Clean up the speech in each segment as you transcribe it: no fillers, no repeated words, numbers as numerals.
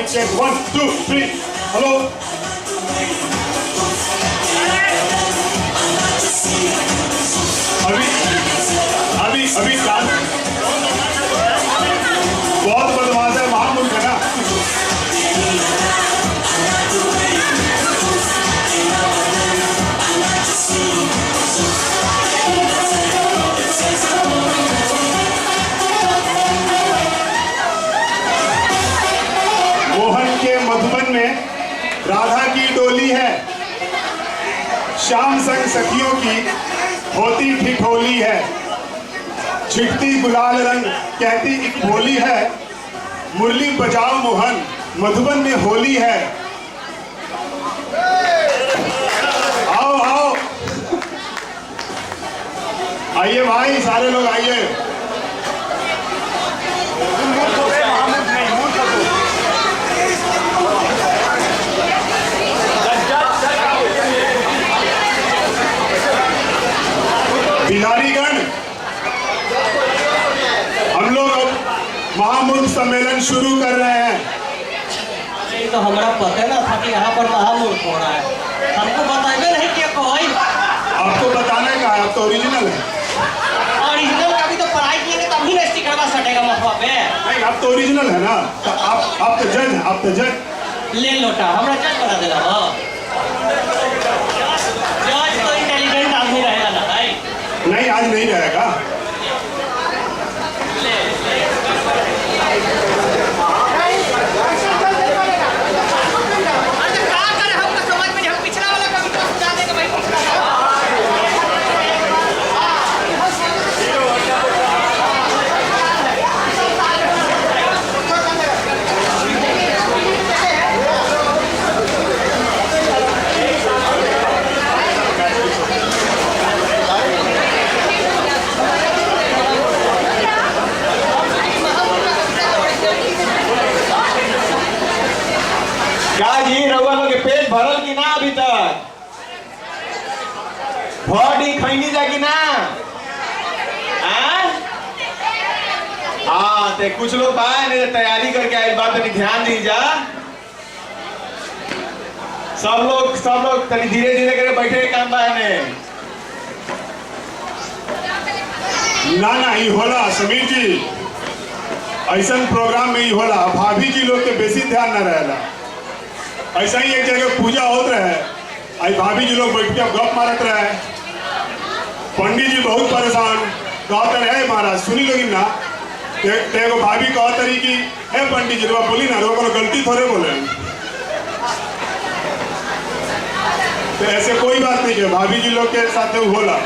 check 1 2 3 hello अभी बहुत बदमाश है महामुल्क है ना। मोहन के मधुबन में राधा की डोली है, शाम संग सखियों की होती ठिठोली है, छिटती गुलाल रंग कहती एक बोली है, मुरली बजाओ मोहन मधुबन में होली है। आओ आओ आइए भाई, सारे लोग आइए। बिहारीगण, हम लोग अब महामूर्ख सम्मेलन शुरू कर रहे हैं। तो हमारा पता ना था कि यहाँ पर महामूर्ख हो रहा है, हमको बताइए नहीं क्या कोई। आपको बताने का है, आप तो ओरिजिनल है। ओरिजिनल का भी तो पढ़ाई किए तभी ना स्टिकर सटेगा मथुआ पे। नहीं, आप तो ओरिजिनल है ना, तो आप तो जज हैं, आप तो जज। ले लोटा हमरा जज बना देगा हो। जज तो इंटेलिजेंट आदमी रहेगा ना भाई। नहीं, आज नहीं रहेगा। क्या जी रउआ लोग के पेट भरल की ना अभी तक? बॉडी खैनी जा कि ना? हाँ ते कुछ लोग बाहर ने तैयारी करके आए, बात तनी ध्यान दीजा। सब लोग तनी धीरे धीरे करके बैठे के काम बाहर ने। ना ही होला समीर जी, ऐसा प्रोग्राम में ही होला। भाभी जी लोग के बेसी ध्यान न रहेला। ऐसा ही एक जगह पूजा होत रहे, आई भाभी जी लोग बैठ के गप मारत रहे, पंडित जी बहुत परेशान कहते रहे महाराज सुनी लोगी ना, एगो भाभी कहत रही कि हे पंडित जी बोली ना, रोको गलती थोड़े बोले। तो ऐसे कोई बात नहीं है, भाभी जी लोग के साथ होला।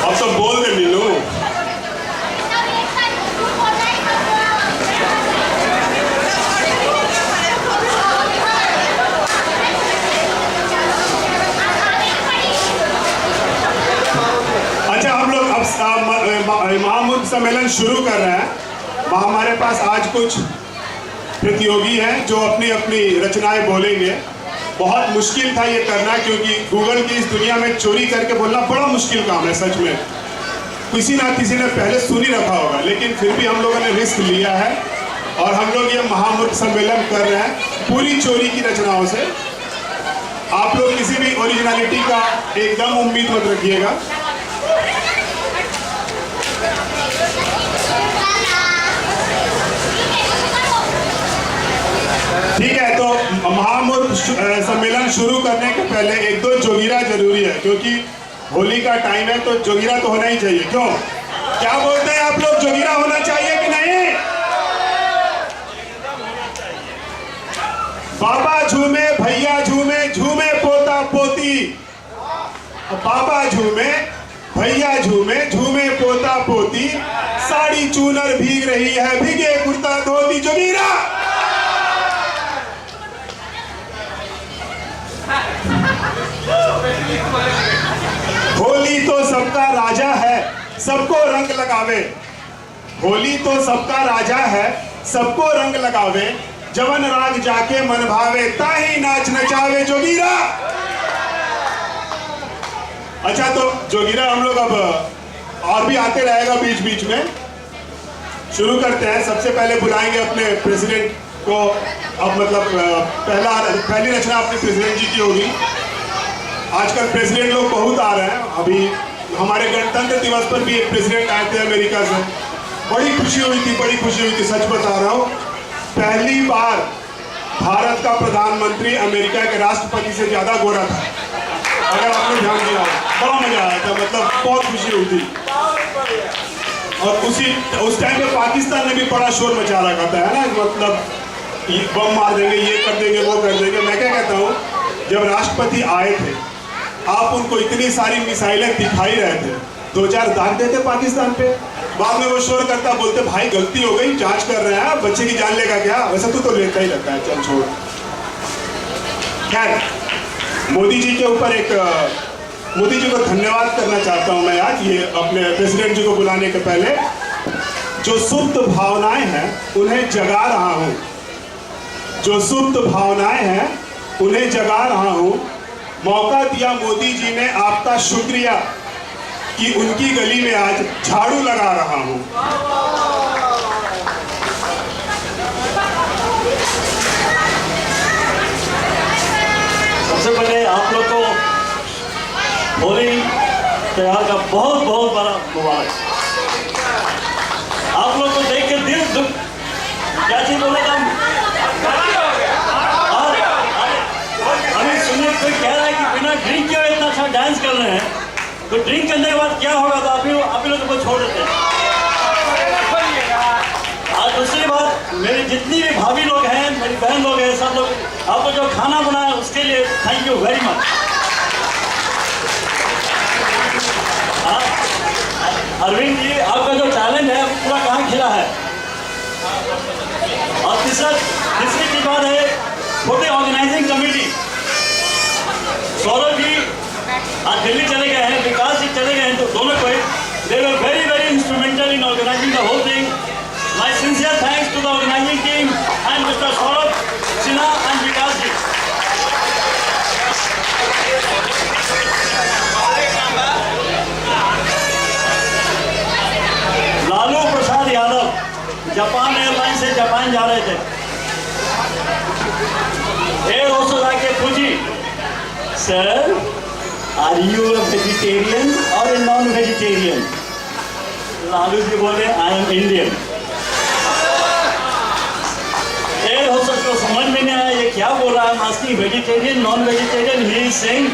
अब तो बोल दे मीनू। अच्छा, हम लोग अब महामूर्ख सम्मेलन शुरू कर रहे हैं। हमारे पास आज कुछ प्रतियोगी हैं जो अपनी अपनी रचनाएं बोलेंगे। बहुत मुश्किल था ये करना, क्योंकि गूगल की इस दुनिया में चोरी करके बोलना बड़ा मुश्किल काम है सच में। किसी ना किसी ने पहले सुन ही रखा होगा, लेकिन फिर भी हम लोगों ने रिस्क लिया है और हम लोग ये महामूर्ख सम्मेलन कर रहे हैं पूरी चोरी की रचनाओं से। आप लोग किसी भी ओरिजिनलिटी का एकदम उम्मीद मत रखिएगा। ठीक है, तो महामूर्ख सम्मेलन शुरू करने के पहले एक दो जोगिरा जरूरी है, क्योंकि होली का टाइम है, तो जोगिरा तो होना ही चाहिए। क्यों, क्या बोलते हैं आप लोग, जोगिरा होना चाहिए कि नहीं? बाबा झूमे, भैया झूमे, झूमे पोता पोती। बाबा झूमे, भैया झूमे, झूमे पोता पोती, साड़ी चूनर भीग रही है, भीगे कुर्ता धोती। जोगिरा होली तो सबका राजा है, सबको रंग लगावे। होली तो सबका राजा है, सबको रंग लगावे। जवन राग जाके मन भावे, ताही नाच नचावे। जोगीरा अच्छा, तो जोगिरा हम लोग अब और भी आते रहेगा बीच बीच में। शुरू करते हैं। सबसे पहले बुलाएंगे अपने प्रेसिडेंट को। अब मतलब पहली रचना अपने प्रेसिडेंट जी की होगी। आजकल प्रेसिडेंट लोग बहुत आ रहे हैं। अभी हमारे गणतंत्र दिवस पर भी एक प्रेसिडेंट आए थे अमेरिका से। बड़ी खुशी हुई थी, सच बता रहा हूँ। पहली बार भारत का प्रधानमंत्री अमेरिका के राष्ट्रपति से ज्यादा गोरा था। अगर आपने ध्यान दिया हो, बड़ा मजा आया था, मतलब बहुत खुशी हुई थी। और उस टाइम पे पाकिस्तान ने भी बड़ा शोर मचा रखा था, है ना, मतलब बम मार देंगे, ये कर देंगे, वो कर देंगे। मैं क्या कहता हूँ, जब राष्ट्रपति आए थे, आप उनको इतनी सारी मिसाइलें दिखाई रहे थे, 2-4 दाग देते पाकिस्तान पे। बाद में वो शोर करता, बोलते भाई गलती हो गई, जांच कर रहे हैं, बच्चे की जान लेगा क्या? वैसे तो लेता ही रहता है, चल छोड़। खैर, मोदी जी के ऊपर मोदी जी को धन्यवाद करना चाहता हूं मैं आज, ये अपने प्रेसिडेंट जी को बुलाने के पहले। जो सुप्त भावनाएं हैं उन्हें जगा रहा हूं, जो सुप्त भावनाएं हैं उन्हें जगा रहा हूं। मौका दिया मोदी जी ने, आपका शुक्रिया कि उनकी गली में आज झाड़ू लगा रहा हूं। सबसे पहले आप लोग को होली त्योहार का बहुत बहुत बड़ा मुबारक। आप लोग को देख के दिल दुख, क्या चीज बोलेगा, अभी सुनिए कोई कह रहा है कि बिना ड्रिंक के इतना अच्छा डांस कर रहे हैं, तो ड्रिंक करने के बाद क्या होगा, तो आप लोग को छोड़ देते हैं। और दूसरी बात, मेरी जितनी भी भाभी लोग हैं, मेरी बहन लोग हैं, सब लोग, आपको जो खाना बनाया उसके लिए thank you very much. Arvind ji, आपका जो टैलेंट है वो पूरा कहाँ खिला है। और तीसरी की बात है छोटे ऑर्गेनाइजिंग कमेटी, सौरभ जी आज दिल्ली चले गए हैं, विकास जी चले गए हैं, तो दोनों को they were very very instrumental in organising the whole thing. My sincere thanks to the organising team and mister Saurabh Sinha and Vikas ji. Lalu Prasad Yadav Japan airline से जापान जा रहे थे। एयर होस्टेस आके पूछी, sir are you a vegetarian or a non vegetarian? Lalu ji बोले, I am Indian. Air hostess को समझ में नहीं आया ये क्या बोल रहा है, asking vegetarian non vegetarian, he is saying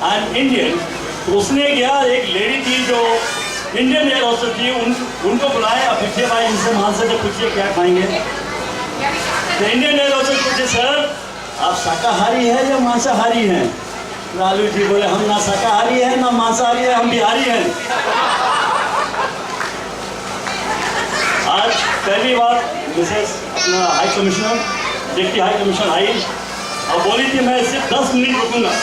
I am Indian. तो उसने गया, एक लेडी थी जो इंडियन एयर होस्टेस थी, उनको बुलाया, पूछिए भाई इनसे वहाँ से पूछिए क्या खाएंगे। तो इंडियन एयर होस्टेस पूछे, सर आप शाकाहारी है या मांसाहारी हैं? लालू जी बोले, हम ना शाकाहारी हैं ना मांसाहारी हैं, हम बिहारी हैं। आज पहली बार मिसेस अपना high commissioner, deputy high commissioner आई और बोली थी मैं सिर्फ 10 मिनट रुकूंगा।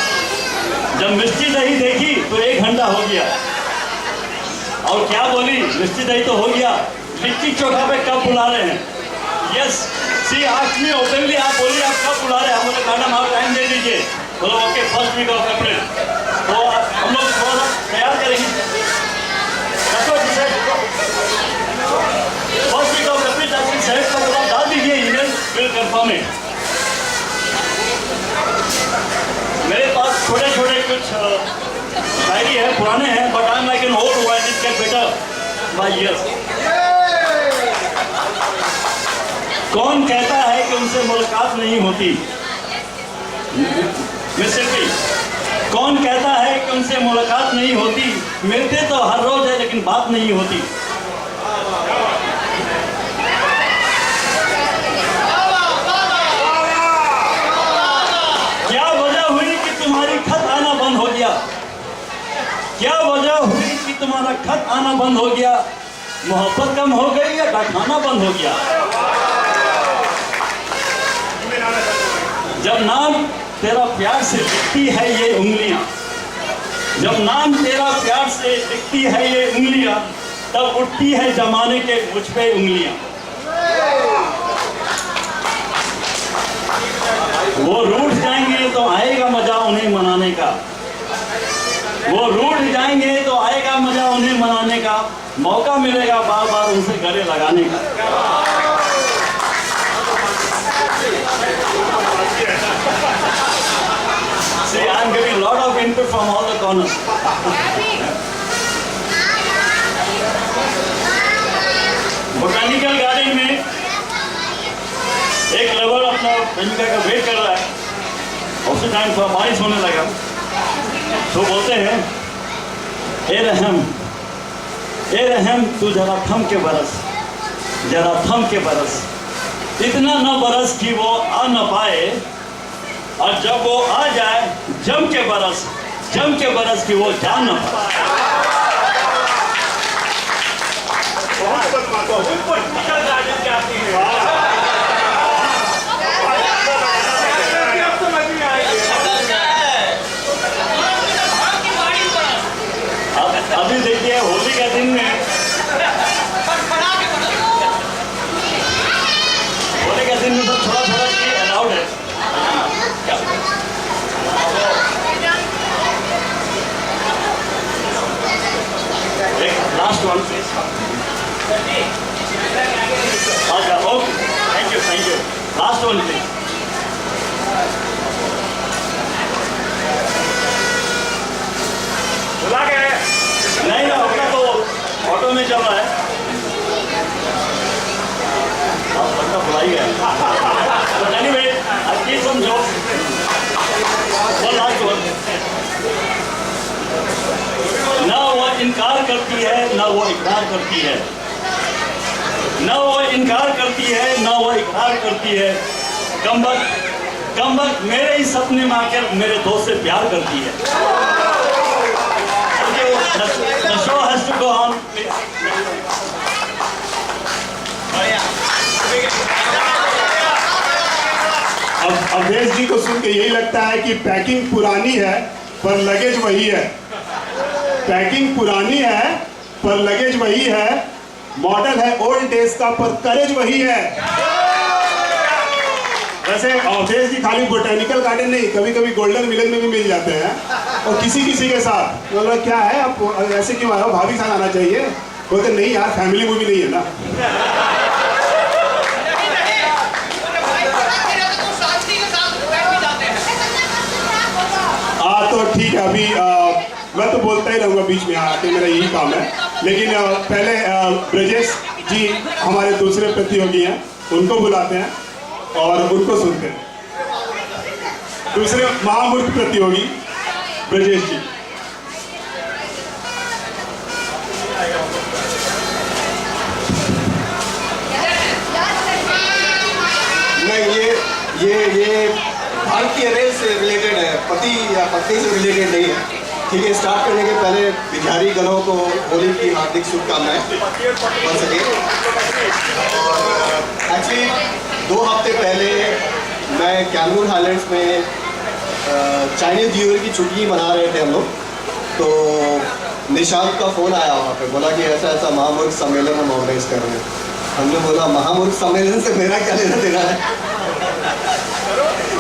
जब मिष्टी दही देखी तो 1 घंटा हो गया। और क्या बोली, मिष्टी दही तो हो गया, लिट्टी चोखा पे कब बुला रहे हैं? यस सी आस्क्ड मी ओपनली, आप बोलिए आप कब बुला रहे हैं? हम बोले मैडम आप टाइम दे दीजिए। बोलो okay, first week of April. तो हम लोग थोड़ा सा तैयार करेंगे, फर्स्ट वीक ऑफ अप्रैल ताकि शहर का पूरा डाल दीजिए, ईमेल विल कंफर्म इट। मेरे पास छोटे छोटे कुछ शायरी है, पुराने हैं, but I am like an old one, it get better by years. कौन कहता है कि उनसे मुलाकात नहीं होती? मिस्टर पी, कौन कहता है कि उनसे मुलाकात नहीं होती? मिलते तो हर रोज है लेकिन बात नहीं होती। क्या वजह हुई कि तुम्हारी खत आना बंद हो गया? क्या वजह हुई कि तुम्हारा खत आना बंद हो गया? मोहब्बत कम हो गई या डाकखाना बंद हो गया? जब नाम तेरा प्यार से लिखती है ये उंगलियां, जब नाम तेरा प्यार से लिखती है ये उंगलियां, तब उठती है जमाने के मुझ पे उंगलियां। वो रूठ जाएंगे तो आएगा मजा उन्हें मनाने का, वो रूठ जाएंगे मौका मिलेगा बार बार उनसे गले लगाने का। See, I'm getting a lot of input from all the corners. Botanical garden में एक लवर अपना प्रेमिका का वेट कर रहा है। उसी टाइम थोड़ा बारिश होने लगा तो बोलते हैं, ए रहम तू जरा थम के बरस, जरा थम के बरस, इतना न बरस कि वो आ न पाए, और जब वो आ जाए जम के बरस कि वो जा न पाए। अभी देखिए होली के दिन में तो थोड़ा थोड़ा अलाउड है। Last one please. अच्छा okay, thank you. Last one please. नहीं अपना तो ऑटो में चल रहा है। आप बंदा बुलाई गए। But anyway, I keep some jokes. One last one. ना वो इनकार करती है, ना वो इकरार करती है, ना वो इनकार करती है, ना वो इकरार करती है। कमबख्त मेरे ही सपने में आकर मेरे दोस्त से प्यार करती है। The show has to go on, please. अब अवधेश जी को सुन के यही लगता है कि पैकिंग पुरानी है पर लगेज वही है। पैकिंग पुरानी है पर लगेज वही है, मॉडल है ओल्ड डेज का पर करेज वही है। वैसे अवधेश जी खाली बोटेनिकल गार्डन नहीं, कभी कभी गोल्डन विलेज में भी मिल जाते हैं, और किसी के साथ। मतलब क्या है, आप ऐसे क्यों आए हो, भाभी साथ आना चाहिए। बोलते नहीं यार, फैमिली मूवी नहीं है ना। तो ठीक है, अभी मैं तो बोलता ही रहूँगा बीच में आके, मेरा यही काम है। लेकिन पहले ब्रजेश जी हमारे दूसरे प्रतियोगी हैं, उनको बुलाते हैं और उनको सुनते हैं। दूसरे महामूर्ख प्रतियोगी ब्रजेश जी। नहीं, ये भारतीय रेल से रिलेटेड है, पति या पत्नी से रिलेटेड नहीं है। ठीक है, स्टार्ट करने के पहले बिहारी गणों को होली की हार्दिक शुभकामनाएं बन सके। और एक्चुअली 2 हफ्ते पहले मैं कैमरून हाईलैंड्स में चाइनीज न्यू ईयर की छुट्टी मना रहे थे हम लोग, तो निशांत का फ़ोन आया वहाँ पे, बोला कि ऐसा ऐसा महामूर्ख सम्मेलन हम ऑर्गेनाइज कर रहे हैं। हमने बोला महामूर्ख सम्मेलन से मेरा क्या लेना देना है,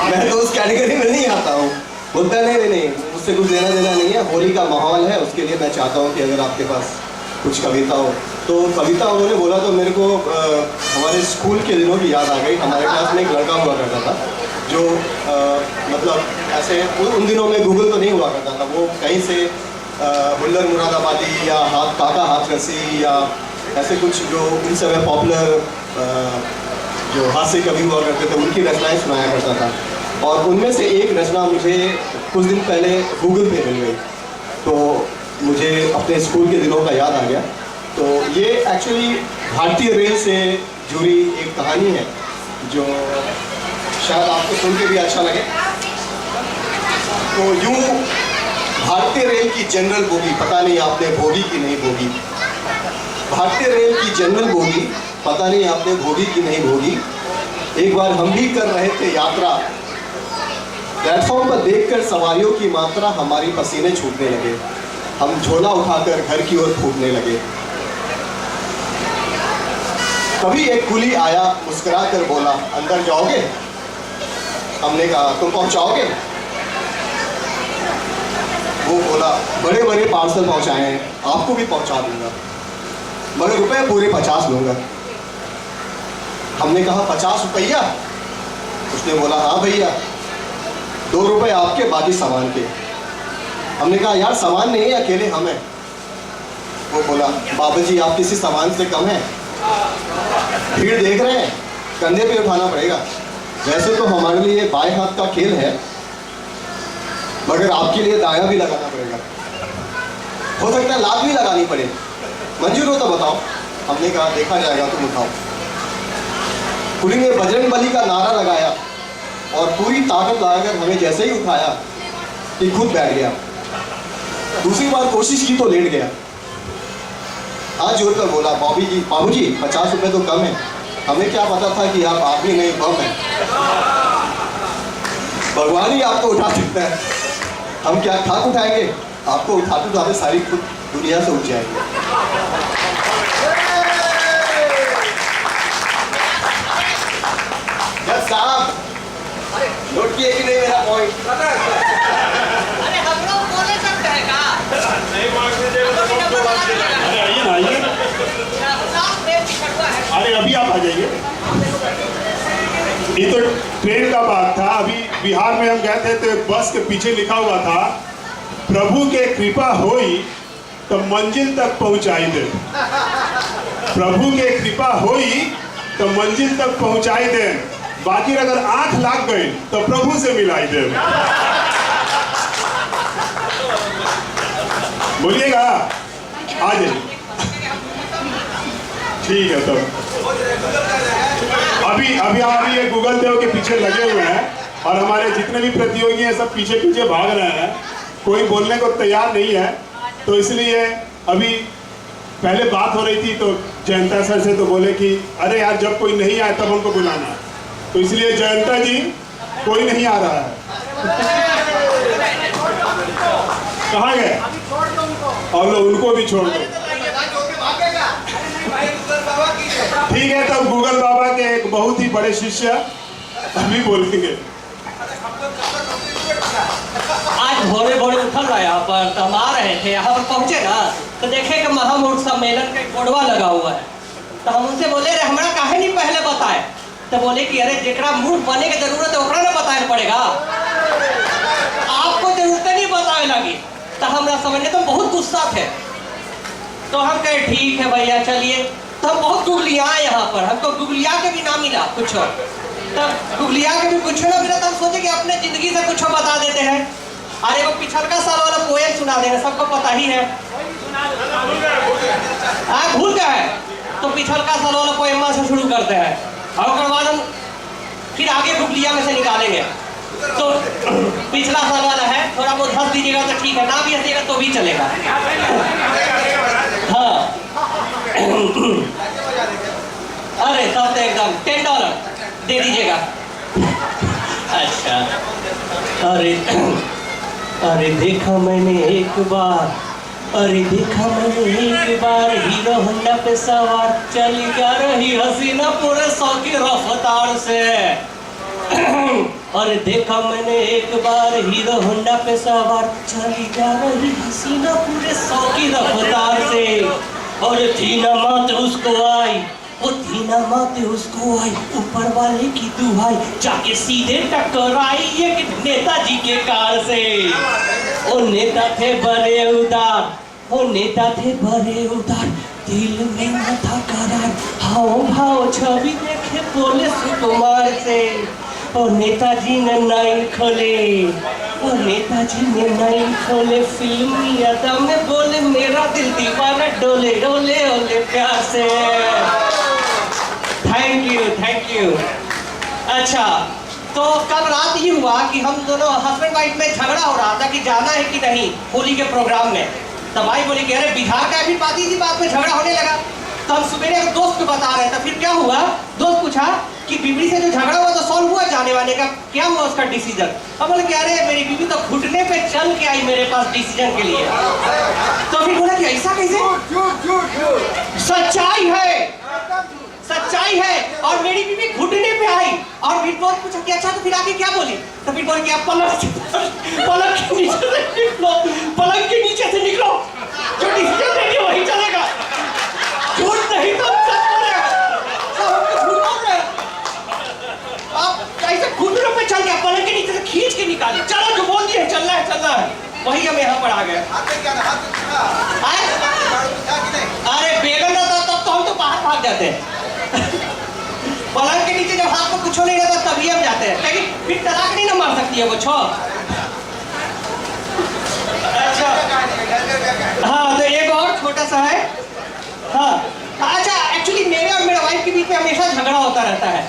मैं तो उस कैटेगरी में नहीं आता हूँ। बोलता नहीं, मुझसे कुछ लेना देना नहीं है, होली का माहौल है, उसके लिए मैं चाहता हूँ कि अगर आपके पास कुछ कविता हो। तो कविता उन्होंने बोला तो मेरे को हमारे स्कूल के दिनों की याद आ गई। हमारे क्लास में एक लड़का हुआ करता था जो मतलब ऐसे उन दिनों में गूगल तो नहीं हुआ करता था, वो कहीं से हुल्लर मुरादाबादी या काका हाथ रसी या ऐसे कुछ जो उन समय पॉपुलर जो हास्य कवि हुआ करते थे उनकी रचनाएं सुनाया करता था। और उनमें से एक रचना मुझे कुछ दिन पहले गूगल पे मिल गई, तो मुझे अपने स्कूल के दिनों का याद आ गया। तो ये एक्चुअली भारतीय रेल से जुड़ी एक कहानी है जो शायद आपको सुन के भी अच्छा लगे। तो यूँ भारतीय रेल की जनरल बोगी, पता नहीं आपने भोगी कि नहीं भोगी, भारतीय रेल की जनरल बोगी, पता नहीं आपने भोगी कि नहीं भोगी। एक बार हम भी कर रहे थे यात्रा, प्लेटफॉर्म पर देखकर सवारियों की मात्रा हमारी पसीने छूटने लगे, हम झोला उठाकर घर की ओर फूटने लगे। तभी एक कुली आया, मुस्कुरा कर बोला, अंदर जाओगे? हमने कहा तुम पहुंचाओगे? वो बोला बड़े बड़े पार्सल पहुंचाए हैं, आपको भी पहुंचा दूंगा। मगर रुपए पूरे 50 लूंगा। हमने कहा 50 रुपया? उसने बोला हाँ भैया, 2 रुपए आपके, बाकी सामान के। हमने कहा यार सामान नहीं है, अकेले हम हैं। वो बोला बाबा जी आप किसी सामान से कम है, भीड़ देख रहे हैं, कंधे पे उठाना पड़ेगा। वैसे तो हमारे लिए बाएं हाथ का खेल है, मगर आपके लिए दायां भी लगाना पड़ेगा। हो सकता है लात भी लगानी पड़े, मंजूर हो तो बताओ। हमने कहा देखा जाएगा, तुम उठाओ। कुली ने बजरंग बली का नारा लगाया और पूरी ताकत लगाकर हमें जैसे ही उठाया कि खुद बैठ गया। दूसरी बार कोशिश की तो लेट गया। हाथ जोड़कर बोला बाबू जी 50 रुपए तो कम है। हमें क्या पता था कि आप आदमी नहीं बम है। भगवान ही आपको उठा सकता है, हम क्या ठाक उठाएंगे? आपको उठाते उठाते सारी खुद दुनिया से उठ जाएंगे। जज साहब नोट किए कि नहीं मेरा पॉइंट? अरे हम लोग बोले सकते हैं का? अरे आइए ना, आइए। अरे अभी आप आ जाइए। ये तो ट्रेन का बात था। अभी बिहार में हम गए थे तो बस के पीछे लिखा हुआ था प्रभु के कृपा होई तो मंजिल तक पहुंचाई दे। प्रभु के कृपा होई तो मंजिल तक पहुंचाई दे, बाकी अगर आंख लाग गई तो प्रभु से मिलाई दे। बोलिएगा आ जाइए। ठीक है तब अभी आप ये गूगल देव के पीछे लगे हुए हैं और हमारे जितने भी प्रतियोगी हैं सब पीछे पीछे भाग रहे हैं। कोई बोलने को तैयार नहीं है, तो इसलिए अभी पहले बात हो रही थी तो जयंता सर से तो बोले कि अरे यार जब कोई नहीं आए तब हमको बुलाना। तो इसलिए जयंता जी कोई नहीं आ रहा है। कहाँ गए? और लो उनको भी छोड़ दो। ठीक है तब गूगल बाबा के एक बहुत ही बड़े शिष्य अभी बोलेंगे। आज भोरे भोरे उठल रहा यहाँ पर, तो हम आ रहे थे, यहाँ पर पहुँचे ना तो देखे कि महामूर्ख सम्मेलन का बोर्डवा लगा हुआ है। तो हम उनसे बोले अरे हमारा काहे नहीं पहले बताए? तो बोले कि अरे जेकरा मूर्ख बने की जरूरत है ओकरा ना बताए पड़ेगा, आपको जरूरत नहीं बताए लगी। तो हमरा समझने तो बहुत गुस्सा थे। तो हम कहे ठीक है भैया चलिए। तो हम बहुत गुगलिया यहाँ पर, हमको गुगलिया के भी ना मिला कुछ, तब गुगलिया के भी कुछ ना मिला। तो हम सोचे कि अपने जिंदगी से कुछ बता देते हैं। अरे वो पिछलका साल वाला पोएम सुना देंगे, सबको पता ही है। भूल गए तो पिछलका साल वाला पोएम से शुरू करते हैं और उसके बाद हम फिर आगे गुगलिया में से निकालेंगे। तो पिछला साल वाला है, थोड़ा बहुत हंस दीजिएगा तो ठीक है, ना भी हंसिएगा तो भी चलेगा। हाँ अरे तब तो एकदम $10 दे दीजिएगा। अच्छा अरे देखा मैंने एक बार, अरे देखा मैंने एक बार हीरो होंडा पे सवार चली जा रही हसीना पूरे 100 की रफ्तार से। और देखा मैंने एक बार हीरो होंडा पे सवार चली जा रही हसीना पूरे 100 की रफ्तार से। और थीना मात उसको आई, वो थीना मात उसको आई, ऊपर वाले की दुहाई जाके सीधे टकराई एक नेताजी के कार से। वो नेता थे बड़े उदार, वो नेता थे बड़े उदार, दिल में न था करार, हाव भाव छवि देखे बोले सुकुमार से। और नेताजी ने नाइन खोले, और नेताजी ने नाइन खोले, फिल्मी अदा में बोले मेरा दिल दीवाना डोले डोले डोले प्यार से। Thank you. अच्छा तो कल रात ये हुआ कि हम दोनों हस्बैंड वाइफ में झगड़ा हो रहा था कि जाना है कि नहीं होली के प्रोग्राम में। तो भाई बोली कि अरे बिहार का भी पाती थी, बात में झगड़ा होने लगा। तो हम सुबह एक दोस्त को बता रहे थे, फिर क्या हुआ दोस्त पूछा कि बीवी से जो झगड़ा हुआ तो सॉल्व हुआ जाने वाने का, क्या हुआ उसका डिसीजन? अब बोले कि अरे मेरी बीवी तो घुटने पे चल के आई मेरे पास डिसीजन के लिए। तो फिर बोला कि ऐसा कैसे? सच्चाई है और मेरी बीवी घुटने पे आई। और फिर दोस्त पूछा कि अच्छा तो फिर आगे क्या बोली? तो फिर बोले कि आप पलंग के नीचे से निकलो, जो डिसीजन देंगे वही चलेगा। नहीं तो हम सच बोल रहे हैं। सब हम तो झूठ बोल रहे हैं। आप ऐसे घुटनों पे चल के पलंग के नीचे से खींच के निकाले। चलो जो बोल दिए चलना है। वही हम यहाँ पर आ गए। अरे बेगम रहता तब तो हम तो बाहर भाग जाते हैं। पलंग के नीचे जब हाथ को कुछ नहीं रहता तभी हम जाते हैं, लेकिन फिर तलाक नहीं ना मार सकती है वो छो। अच्छा हाँ, तो एक और छोटा सा है। हाँ अच्छा, एक्चुअली मेरे और मेरे वाइफ के बीच में हमेशा झगड़ा होता रहता है,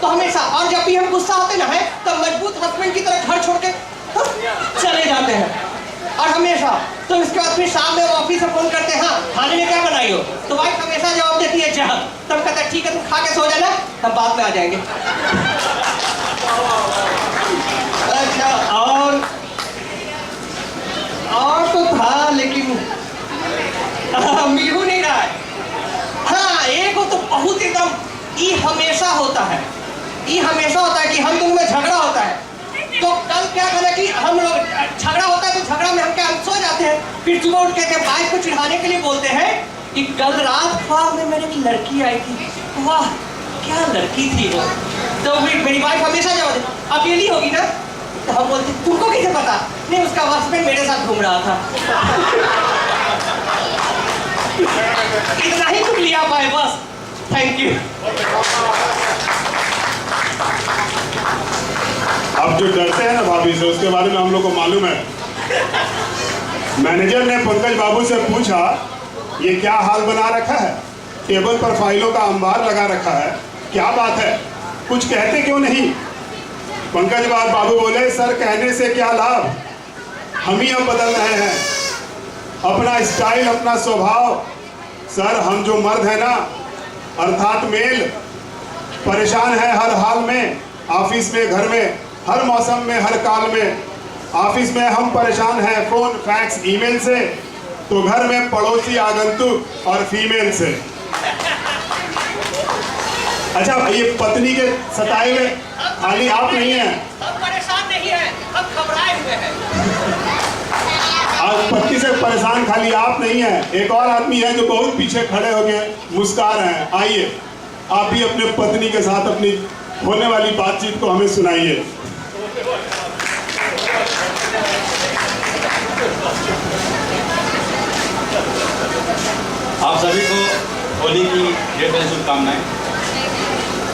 तो हमेशा। और जब भी हम गुस्सा होते ना है तो मजबूत हस्बैंड की तरह घर छोड़ के चले जाते हैं, और हमेशा। तो इसके बाद फिर शाम में ऑफिस से फोन करते हैं, हाँ खाने में क्या बनाई हो, तो वाइफ हमेशा जवाब देती है चाह। तब कहता है ठीक है तुम खा के सो जाना, हम बाद में आ जाएंगे। अच्छा और तो था, लेकिन मिल नहीं रहा है। हाँ एक वो तो बहुत एकदम ये हमेशा होता है कि हम दोनों में झगड़ा होता है। तो कल क्या करें कि हम लोग झगड़ा होता है, तो झगड़ा में हम सो जाते हैं। फिर सुबह उठ के वाइफ को चिढ़ाने के लिए बोलते हैं कि कल रात ख्वाब में मेरे की लड़की आई थी, वाह क्या लड़की थी वो। तो मेरी वाइफ हमेशा जवाब देती अकेली होगी ना, तो हम बोलते तुमको कैसे पता? नहीं उसका हस्बैंड मेरे साथ घूम रहा था। इतना ही तुम लिया पाए बस। Thank you. अब जो डरते हैं ना भाभी से, उसके बारे में हम लोग को मालूम है। मैनेजर ने पंकज बाबू से पूछा ये क्या हाल बना रखा है, टेबल पर फाइलों का अंबार लगा रखा है, क्या बात है, कुछ कहते क्यों नहीं? पंकज बाबू बोले सर कहने से क्या लाभ, हम ही अब बदल रहे हैं अपना स्टाइल, अपना स्वभाव। सर हम जो मर्द है ना, अर्थात मेल, परेशान है हर हाल में, ऑफिस में, घर में, हर मौसम में, हर काल में। ऑफिस में हम परेशान हैं फोन, फैक्स, ईमेल से, तो घर में पड़ोसी, आगंतुक और फीमेल से। अच्छा ये पत्नी के सताए हुए खाली आप नहीं हैं, हम परेशान नहीं हैं, हम घबराए हुए हैं। आज पत्नी से परेशान खाली आप नहीं हैं, एक और आदमी है जो बहुत पीछे खड़े हो गए मुस्कुरा रहे हैं। आइए आप भी अपने पत्नी के साथ अपनी होने वाली बातचीत को हमें सुनाइए। आप सभी को होली की ढेर सारी शुभकामनाएं।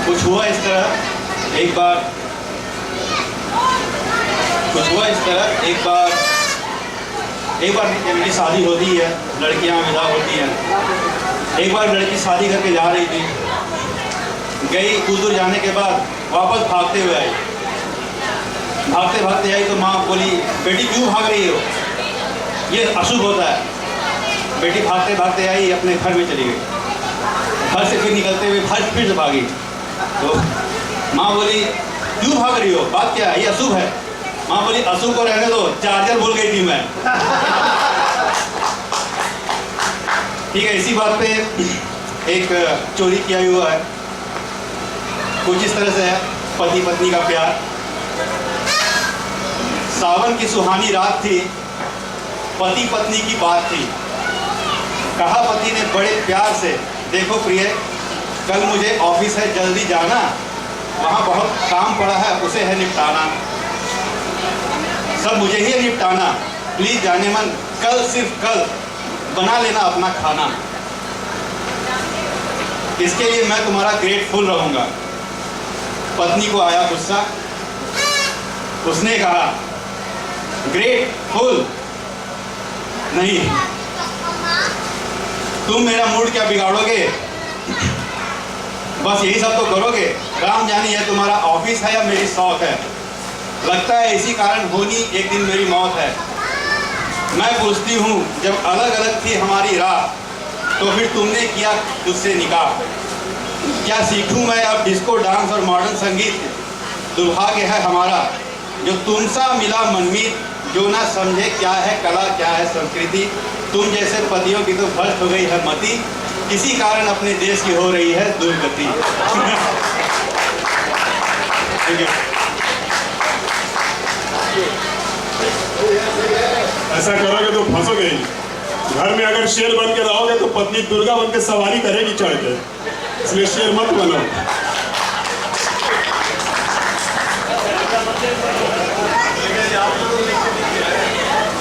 कुछ हुआ इस तरह एक बार मेरी शादी होती है, लड़कियां विदा होती हैं। एक बार लड़की शादी करके जा रही थी, गई कुछ दूर जाने के बाद वापस भागते हुए आई। भागते आई तो माँ बोली बेटी क्यों भाग रही हो, ये अशुभ होता है। बेटी भागते आई, अपने घर में चली गई। घर से फिर निकलते हुए फिर से भागी, तो माँ बोली क्यों भाग रही हो, बात क्या है, ये अशुभ है। माँ बोली अशुभ को रहने दो, चार्जर भूल गई थी मैं। ठीक है, इसी बात पे एक चोरी किया हुआ है। कुछ इस तरह से है पति पत्नी का प्यार। सावन की सुहानी रात थी, पति पत्नी की बात थी। कहा पति ने बड़े प्यार से, देखो प्रिय कल मुझे ऑफिस है, जल्दी जाना, वहाँ बहुत काम पड़ा है, उसे है निपटाना, सब मुझे ही निपटाना, प्लीज जाने मन, कल सिर्फ कल बना लेना अपना खाना, इसके लिए मैं तुम्हारा ग्रेटफुल रहूंगा। पत्नी को आया गुस्सा, उसने कहा ग्रेटफुल नहीं, तुम मेरा मूड क्या बिगाड़ोगे, बस यही सब तो करोगे, राम जानी है तुम्हारा ऑफिस है या मेरी शौक है, लगता है इसी कारण होनी एक दिन मेरी मौत है। मैं पूछती हूँ जब अलग अलग थी हमारी राह, तो फिर तुमने किया मुझसे निकाह, क्या सीखूं मैं अब डिस्को डांस और मॉडर्न संगीत, दुर्भाग्य है हमारा जो तुमसा मिला मनमीत, जो ना समझे क्या है कला क्या है संस्कृति, तुम जैसे पतियों की तो भ्रष्ट हो गई है मति, किसी कारण अपने देश की हो रही है दुर्गति। ऐसा करोगे तो फंसोगे ही, घर घर में अगर शेर बन के रहोगे तो पत्नी दुर्गा बन के सवारी करेगी चढ़ के, इसलिए शेर मत बनो।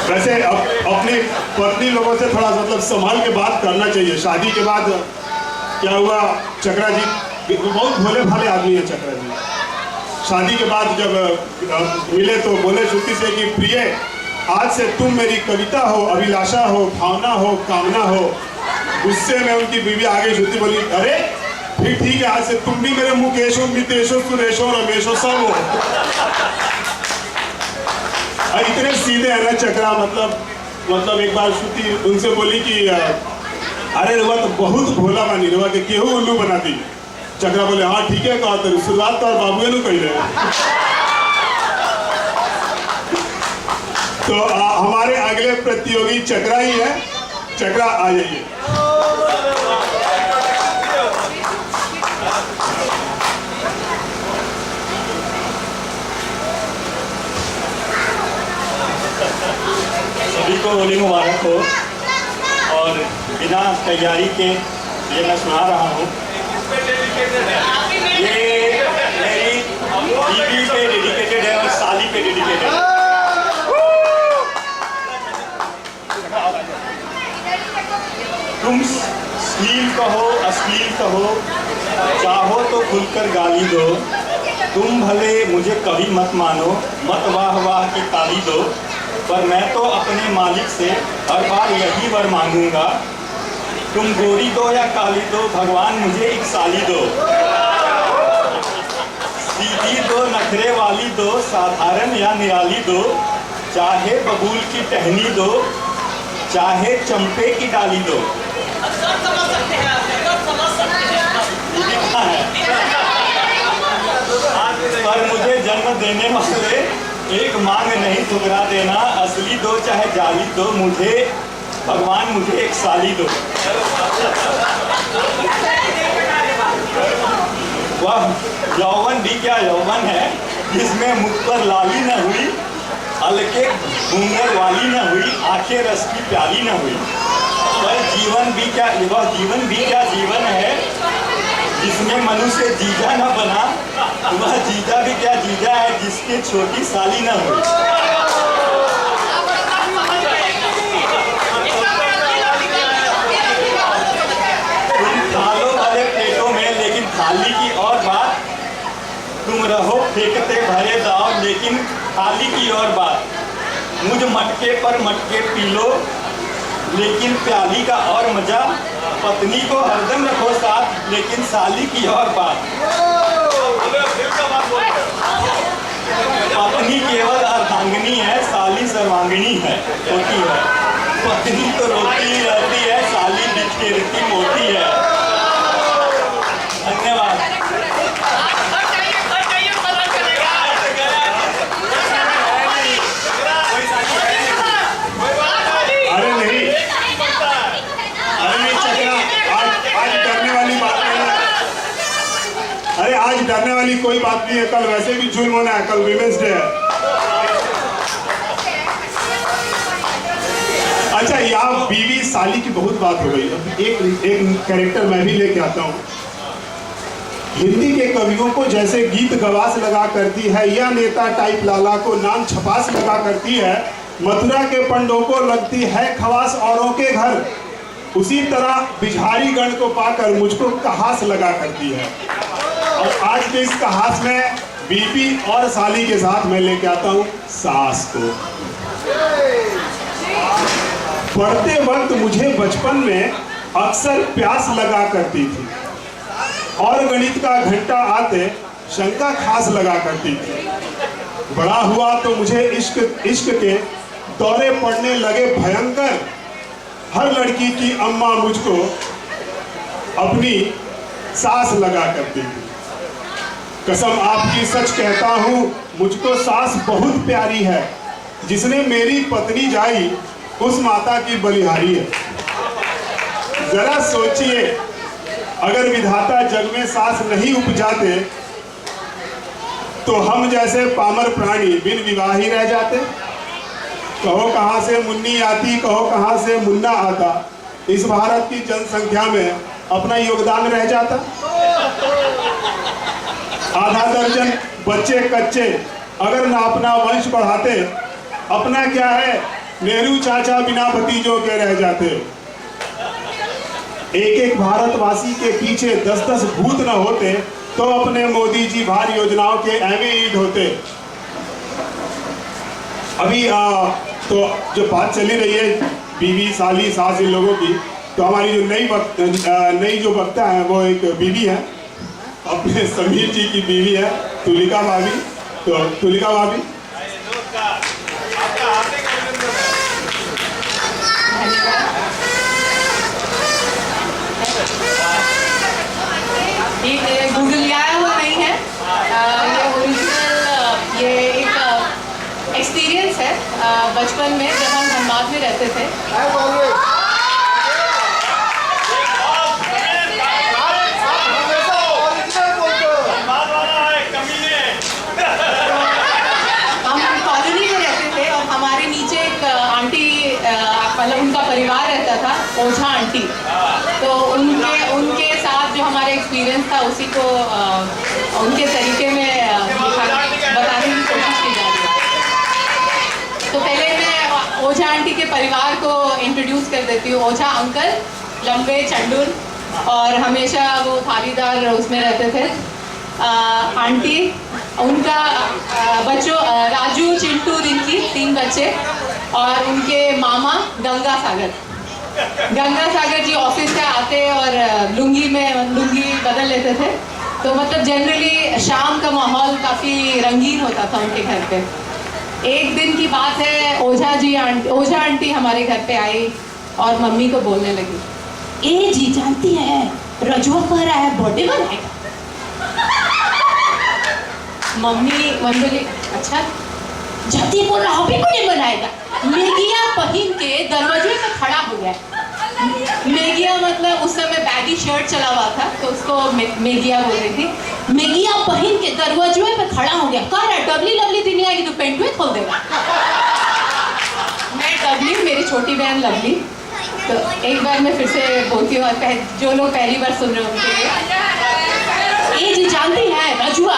वैसे अपनी पत्नी लोगों से थोड़ा मतलब संभाल के बात करना चाहिए। शादी के बाद क्या हुआ, चक्रा जी बहुत भोले भाले आदमी है चक्रा जी। शादी के बाद जब मिले तो बोले श्रुति से कि प्रिय, आज से तुम मेरी कविता हो, अभिलाषा हो, भावना हो, कामना हो। उससे मैं उनकी बीवी आगे श्रुति बोली, अरे फिर ठीक है, आज से तुम भी मेरे मुकेशो, मितेशो, सुरेशो, रमेशो सब हो। इतने सीधे है ना चक्रा, मतलब एक बार श्रुति उनसे बोली कि अरे रुआ तो बहुत भोला बानी, रुआ के केहू उल्लू बनाती। चक्रा बोले हाँ ठीक है, कहा तो शुरुआत तो बाबू ने कही रहे। तो हमारे अगले प्रतियोगी चक्रा ही है। चक्रा आ जाइए। सभी को होली मुबारक हो। और बिना तैयारी के ये मैं सुना रहा हूँ, ये मेरी बीवी पे डेडिकेटेड है और साली पे डेडिकेटेड है। तुम श्लील कहो अश्लील कहो, चाहो तो खुलकर गाली दो। तुम भले मुझे कभी मत मानो, मत वाह वाह की ताली दो, पर मैं तो अपने मालिक से हर बार यही वर मांगूंगा। तुम गोरी दो या काली दो, भगवान मुझे एक साली दो। सीधी दो, नखरे वाली दो, साधारण या निराली दो। चाहे बबूल की टहनी दो, चाहे चंपे की डाली दो। पर मुझे जन्म देने वाले एक मांग नहीं ठुकरा देना, असली दो चाहे जाली दो, मुझे भगवान मुझे एक साली दो। वह यौवन भी क्या यौवन है, जिसमें मुख पर लाली न हुई, हल्के घूंघट वाली न हुई, आंखें रस की प्याली न हुई। वह जीवन भी क्या जीवन है, जिसमें मनुष्य जीजा न बना। वह जीजा भी क्या जीजा है, जिसकी छोटी साली न हुई। तुम खा लो भले पेटों में, लेकिन थाली की और बात। तुम रहो फेंकते भरे दाव, लेकिन थाली की और बात। मुझ मटके पर मटके पी लो, लेकिन प्याली का और मजा। पत्नी को हरदम रखो साथ, लेकिन साली की और बात। पत्नी केवल अर्धांगिनी है, साली सर्वांगिनी है होती है। पत्नी तो रोती ही रहती है, साली बिखेरती मोती है। धन्यवाद। अरे नहीं चक्रा, आज डरने वाली बात नहीं है। अरे आज डरने वाली कोई बात नहीं है। कल वैसे भी जून होना है, कल विमेंस डे है। अच्छा, यहाँ बीवी साली की बहुत बात हो गई। एक कैरेक्टर मैं भी लेके आता हूँ। हिंदी के कवियों को जैसे गीत गवास लगा करती है, या नेता टाइप लाला को नाम छपास लगा करती है, मथुरा के पंडों को लगती है खवास औरों के घर, उसी तरह बिहारी गण को पाकर मुझको कहास लगा करती है। और आज के इस कहास में बीबी और साली के साथ मैं लेके आता हूँ सास को। पढ़ते वक्त मुझे बचपन में अक्सर प्यास लगा करती थी, और गणित का घंटा आते शंका खास लगा करती थी। बड़ा हुआ तो मुझे इश्क के दौरे पड़ने लगे भयंकर। हर लड़की की अम्मा मुझको अपनी सास लगा करती थी। कसम आपकी सच कहता हूँ, मुझको सास बहुत प्यारी है। जिसने मेरी पत्नी जाई, उस माता की बलिहारी है। जरा सोचिए, अगर विधाता जग में सास नहीं उपजाते, तो हम जैसे पामर प्राणी बिन विवाह ही रह जाते। कहो कहाँ से मुन्नी आती, कहो कहाँ से मुन्ना आता, इस भारत की जनसंख्या में अपना योगदान रह जाता। आधा दर्जन बच्चे कच्चे अगर ना अपना वंश बढ़ाते, अपना क्या है नेहरू चाचा बिना भतीजों के रह जाते। एक एक भारतवासी के पीछे 10-10 भूत न होते तो अपने मोदी जी भार योजनाओं के एवे ईड होते। अभी तो जो बात चली रही है बीवी साली सास इन लोगों की, तो हमारी जो नई जो वक्ता है वो एक बीवी है, अपने समीर जी की बीवी है तुलिका भाभी। तो तुलिका भाभी, ये गूगल आया हुआ नहीं है, ये ओरिजिनल, ये एक एक्सपीरियंस है बचपन में जब हम धनबाद में रहते थे। हम कॉलोनी में रहते थे और हमारे नीचे एक आंटी, मतलब उनका परिवार रहता था, ओझा आंटी। तो उनके साथ जो हमारा एक्सपीरियंस था उसी को उनके तरीके में बताने की कोशिश की जा रही है। तो पहले मैं ओझा आंटी के परिवार को इंट्रोड्यूस कर देती हूँ। ओझा अंकल लंबे चंडूल और हमेशा वो थालीदार उसमें रहते थे। आंटी, उनका बच्चों राजू, चिंटू, रिंकी, 3 बच्चे, और उनके मामा गंगा सागर जी ऑफिस से आते और लुंगी बदल लेते थे। तो मतलब जनरली शाम का माहौल काफ़ी रंगीन होता था उनके घर पे। एक दिन की बात है, ओझा आंटी हमारे घर पे आई और मम्मी को बोलने लगी, ए जी जानती है रजुआ कह रहा है बर्थडे मनाएगा। मम्मी बोली अच्छा, जल्दी बोल रहा हॉबी को नहीं बनाएगा। मेगिया पहन के दरवाजे पे खड़ा हो गया। मेगिया मतलब उस समय बैगी शर्ट चला हुआ था तो उसको मेगिया बोल रही थी। मेगिया पहन के दरवाजे पे खड़ा हो गया, कह रहा डबली लवली दिन आएगी तो पेंटुए खोल देगा। मैं डबली, मेरी छोटी बहन लवली। तो एक बार मैं फिर से बोलती हूँ, जो लोग पहली बार सुन रहे होंगे, ये जी जानती है रजुआ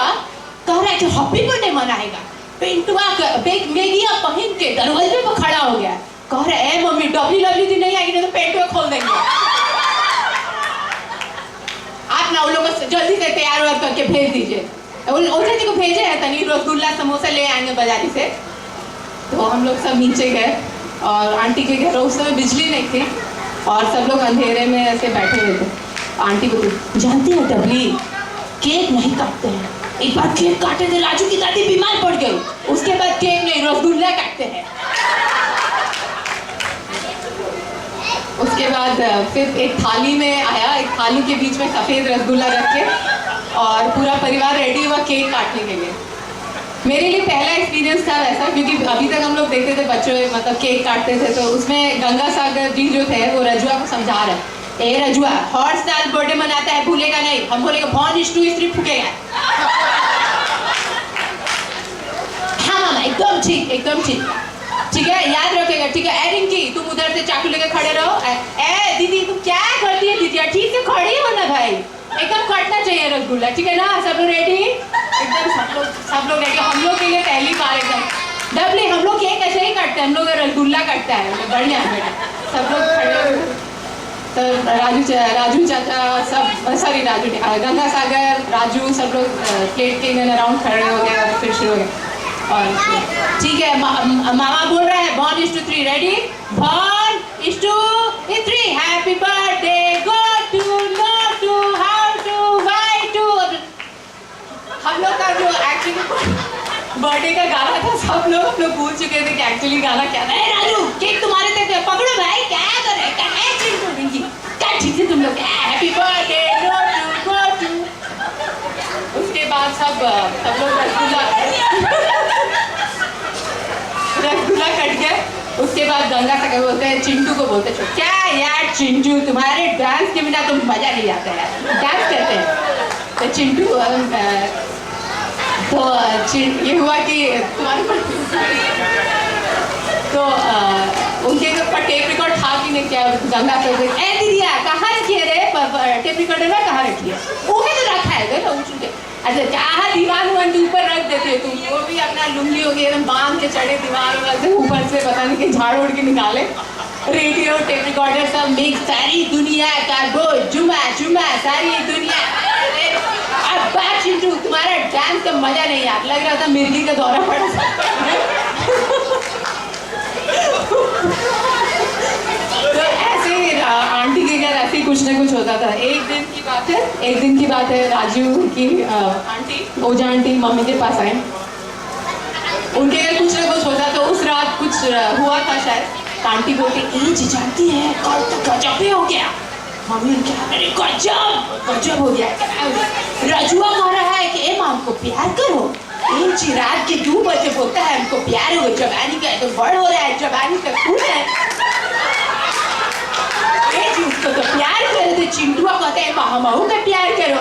कह रहा है कि हैप्पी बर्थडे मनाएगा, पेंटुआ मेगिया पहन के दरवाजे पर खड़ा हो गया, कह रहा है मम्मी डबली लवली दिन नहीं आएगी तो पेंटुआ खोल देंगे। आप ना उन लोगों को जल्दी से तैयार वार करके भेज दीजिए। ओझा जी को भेजे है, तनी रसगुल्ला समोसा ले आएंगे बाजारी से। तो हम लोग सब नीचे गए और आंटी के घर उस समय बिजली नहीं थी और सब लोग अंधेरे में ऐसे बैठे हुए थे। आंटी को जानती है डबली केक नहीं काटते हैं, एक बार केक काटे थे राजू की दादी बीमार पड़ गई, उसके बाद केक नहीं रसगुल्ला काटते हैं। उसके बाद फिर एक थाली में आया, एक थाली के बीच में सफेद रसगुल्ला रख के और पूरा परिवार रेडी हुआ केक काटने के लिए। मेरे लिए पहला एक्सपीरियंस था वैसा, क्योंकि अभी तक हम लोग देखते थे बच्चों मतलब केक काटते थे। तो उसमें गंगा सागर जी जो थे वो रजुआ को समझा रहे, ए रजुआ हॉट स्टाइल बर्थडे मनाता है, भूलेगा नहीं। हम बोलेगा भौन इष्टू स्त्री फूकेगा। हाँ मामा एकदम ठीक, एकदम ठीक, ठीक है याद रखेगा, ठीक है। रिंकी तुम उधर से चाकू लेकर खड़े रहो। ए दीदी तुम क्या करती है दीदी, ठीक से खड़ी हो ना भाई, एकदम कटना चाहिए रसगुल्ला, ठीक है ना। सब लोग रेडी, एकदम सब लोग रेडी। हम लोग के लिए पहली बार एकदम डबली, हम लोग केक ऐसे ही काटते हैं, हम लोग रसगुल्ला काटता है, बढ़िया बेटा। सब लोग खड़े, तो राजू चाचा सब, सॉरी राजू नहीं, गंगा सागर राजू सब लोग प्लेट के इन अराउंड खड़े हो गए और फिर शुरू हो गए। और ठीक है मामा बोल रहे हैं born is two 3 ready, born is two 3 happy birthday go to no to how to why to. हम लोग का जो एक्चुअली बर्थडे का गाना था सब लोग हम लोग भूल चुके थे कि एक्चुअली गाना क्या था। राजू केक तुम्हारे तक पकड़ो भाई, क्या कर रहे क्या है क्या ठीक है तुम लोग, हैप्पी बर्थडे गो टू। उसके बाद सब लोग रसगुल्ला कट गए। उसके बाद गंगा सागर बोलते हैं, चिंटू को बोलते हैं क्या यार चिंटू तुम्हारे डांस के बिना तुम मजा नहीं आता है, डांस करते हैं। तो चिंटू तो ये हुआ कि तुम्हारे तो उनके टेप रिकॉर्ड था कि नहीं क्या गंगा कर दे ए दीदिया कहाँ रखी है रे टेप रिकॉर्डर में कहाँ रखी है वो है तो रखा है ना उठ के अच्छा कहाँ दीवार के ऊपर रख देते हो तुम वो भी अपना लुंगी हो गई एकदम बांध के चढ़े दीवार से ऊपर से पता नहीं कि झाड़ उड़ के निकाले रेडियो टेप रिकॉर्डर सब मिक्स सारी दुनिया का गो जुमा जुमा सारी दुनिया अब बात चिंटू तुम्हारा डांस का मजा नहीं यार लग रहा था मिर्गी का दौरा पड़ा तो ऐसे आंटी के घर ऐसे कुछ ना कुछ होता था। एक दिन की बात है राजू की आंटी ओजा आंटी मम्मी के पास आए उनके घर कुछ ना कुछ होता तो उस रात कुछ हुआ था शायद आंटी बोलती एज जानती है कल तो गजब ही हो गया मम्मी क्या अरे गजब हो गया राजुआ कह रहा है कि ए मां हमको प्यार करो एक रात के 2 बजे बोलता है हमको प्यार हो जवानी का तो बड़ हो रहा है जवानी का खून है उसको तो प्यार करे थे चिंटुआ कहते हैं महू का प्यार करो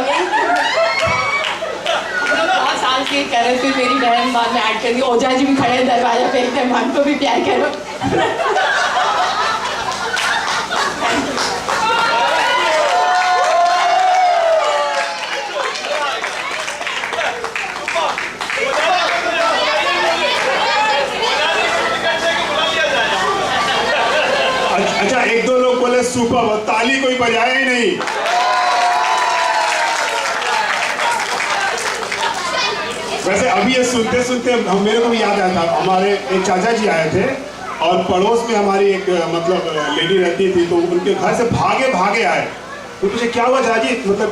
बहुत साल से कर रहे थे मेरी बहन बाद में ऐड कर दी ओझा जी भी खड़े दरवाजा पे एकदम हमको भी प्यार करो अच्छा 1-2 लोग बोले सुपर ताली कोई बजाया ही नहीं। वैसे अभी ये सुनते सुनते मेरे को भी याद आया था हमारे एक चाचा जी आए थे और पड़ोस में हमारी एक मतलब लेडी रहती थी तो उनके घर से भागे आए तो मुझे क्या हुआ चाची मतलब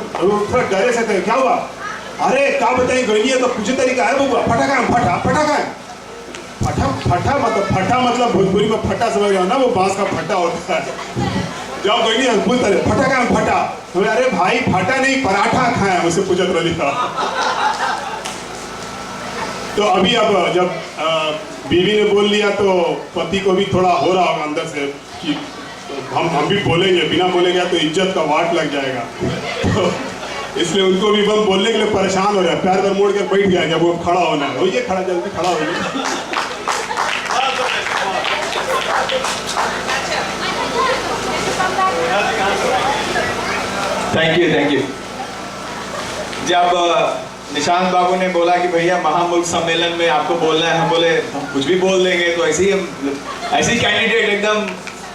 थोड़ा डरे से थे क्या हुआ अरे क्या बताइए गई है तो कुछ तरीका है बबुआ फटा मतलब भोजपुरी में फटा समझ गया ना वो बांस का फटा होता है जब गई नहीं पूछते फटा तो अरे भाई फटा नहीं पराठा खाए मुझसे पूछत रही था। तो अभी अब जब बीवी ने बोल लिया तो पति को भी थोड़ा हो रहा होगा अंदर से कि हम भी बोलेंगे बिना बोले गया तो इज्जत का वाट लग जाएगा तो इसलिए उनको भी बम बोलने के लिए परेशान हो रहा है पैर पर मोड़ के बैठ गया जब वो खड़ा होना है ये खड़ा जल्दी खड़ा हो थैंक यू। जब निशांत बाबू ने बोला कि भैया महामुल्क सम्मेलन में आपको बोलना है हम बोले हम कुछ भी बोल देंगे तो ऐसे ही कैंडिडेट एकदम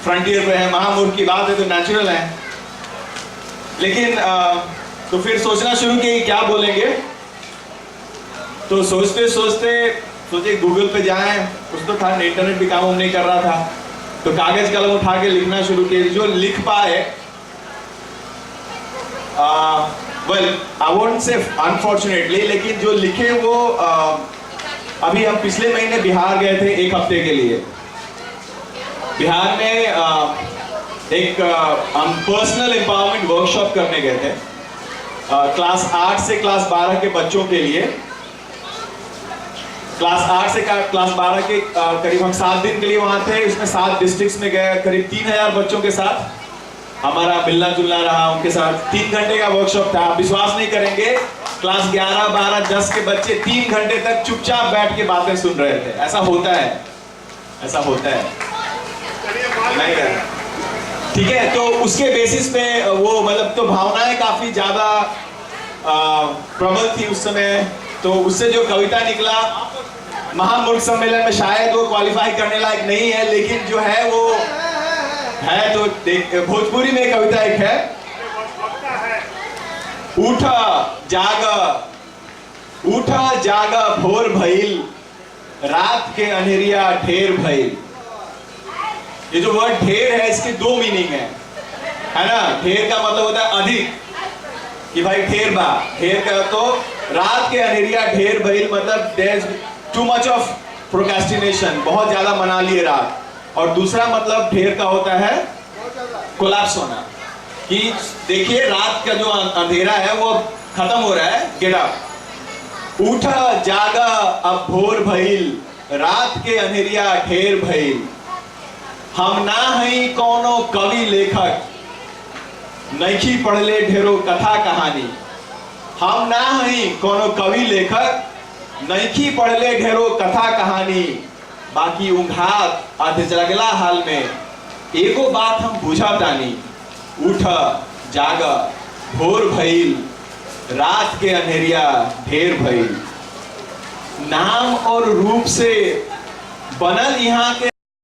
फ्रंटियर पे है महामुल्क की बात है तो नेचुरल है लेकिन तो फिर सोचना शुरू किया कि क्या बोलेंगे तो सोचे गूगल पे जाएं कुछ तो था इंटरनेट भी काम नहीं कर रहा था तो कागज कलम उठा के लिखना शुरू किया जो लिख पाए well I won't say unfortunately लेकिन जो लिखे वो अभी हम पिछले महीने बिहार गए थे 1 हफ्ते के लिए बिहार में एक हम पर्सनल एम्पावरमेंट वर्कशॉप करने गए थे क्लास 8 से क्लास 12 के बच्चों के लिए क्लास 8 से क्लास 12 के करीब हम 7 दिन के लिए वहां थे उसमें 7 डिस्ट्रिक्ट्स में गए करीब 3000 बच्चों के साथ हमारा मिलना जुलना रहा उनके साथ 3 घंटे का वर्कशॉप था आप विश्वास नहीं करेंगे क्लास 11, 12, 10 के बच्चे 3 घंटे तक चुपचाप बैठ के बातें सुन रहे थे ऐसा होता है नहीं कर ठीक है तो उसके बेसिस पे वो मतलब तो भावनाएं काफी ज्यादा प्रबल थी उस समय तो उससे जो कविता निकला महामुल्क सम्मेलन में शायद वो क्वालिफाई करने लायक नहीं है लेकिन जो है वो है तो भोजपुरी में कविता एक है उठा जागा भोर भइल रात के अनहरिया ढेर भइल ये जो वर्ड ढेर है इसके 2 मीनिंग है ना ढेर का मतलब होता है अधिक कि भाई ढेर का तो रात के अनहरिया ढेर भइल मतलब there is too much of procrastination बहुत ज्यादा मना लिए रात और दूसरा मतलब ढेर का होता है कोलैप्स होना कि देखिए रात का जो अंधेरा है वो खत्म हो रहा है गेट अप उठा जागा अब भोर भइल रात के अंधेरिया ढेर भइल हम ना हई कोनो कवि लेखक नइखी पढ़ले ढेरो कथा कहानी हम ना हई कोनो कवि लेखक नइखी पढ़ले ढेरो कथा कहानी बाकी ऊँघात आधे जगला हाल में एगो बात हम बुझा तानी, उठ जाग भोर भइल, रात के अंधेरिया ढेर भइल। नाम और रूप से बनल यहाँ के